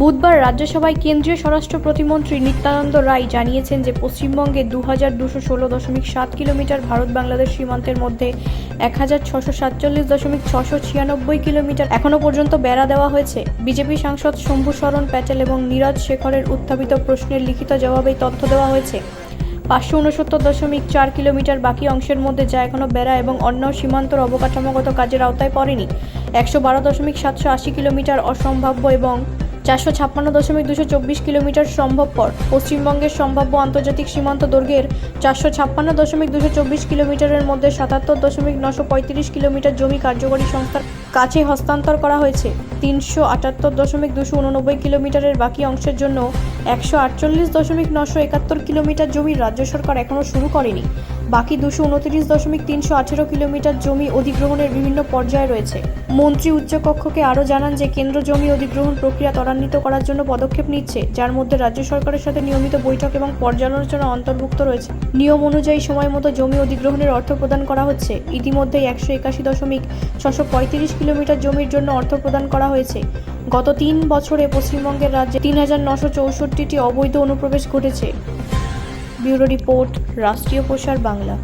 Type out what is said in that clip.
বুধবার রাজ্যসভায় কেন্দ্রীয় স্বরাষ্ট্র প্রতিমন্ত্রী নিত্যানন্দ রায় জানিয়েছেন যে পশ্চিমবঙ্গে 2216.7 কিলোমিটার ভারত বাংলাদেশ সীমান্তের মধ্যে 1647.696 কিলোমিটার এখনও পর্যন্ত বেড়া দেওয়া হয়েছে। বিজেপি সাংসদ শম্ভু শরণ প্যাটেল এবং নীরজ শেখরের উত্থাপিত প্রশ্নের লিখিত জবাবে তথ্য দেওয়া হয়েছে। 569.4 কিলোমিটার বাকি অংশের মধ্যে যা এখনও বেড়া এবং অন্য সীমান্তর অবকাঠামোগত কাজের আওতায় পড়েনি। 112.780 কিলোমিটার অসম্ভাব্য এবং 456.224 কিলোমিটার সম্ভবপর। পশ্চিমবঙ্গের সম্ভাব্য আন্তর্জাতিক সীমান্ত দৈর্ঘ্যের 456.224 কিলোমিটারের মধ্যে 77.935 কিলোমিটার জমি কার্যকরী সংস্থার কাছে হস্তান্তর করা হয়েছে। 378.289 কিলোমিটারের বাকি অংশের জন্য 148.971 কিলোমিটার জমি রাজ্য সরকার এখনও শুরু করেনি। বাকি 229.318 কিলোমিটার জমি অধিগ্রহণের বিভিন্ন পর্যায়ে রয়েছে। মন্ত্রী উচ্চকক্ষকে আরও জানান যে কেন্দ্র জমি অধিগ্রহণ প্রক্রিয়া ত্বরান্বিত করার জন্য পদক্ষেপ নিচ্ছে, যার মধ্যে রাজ্য সরকারের সাথে নিয়মিত বৈঠক এবং পর্যালোচনা অন্তর্ভুক্ত রয়েছে। নিয়ম অনুযায়ী সময় মতো জমি অধিগ্রহণের অর্থ প্রদান করা হচ্ছে। ইতিমধ্যেই 181.635 কিলোমিটার জমির জন্য অর্থ প্রদান করা হয়েছে। গত 3 বছরে পশ্চিমবঙ্গের রাজ্যে 3964টি অবৈধ অনুপ্রবেশ ঘটেছে। ব্যুরো রিপোর্ট, রাষ্ট্রীয় প্রসার বাংলা।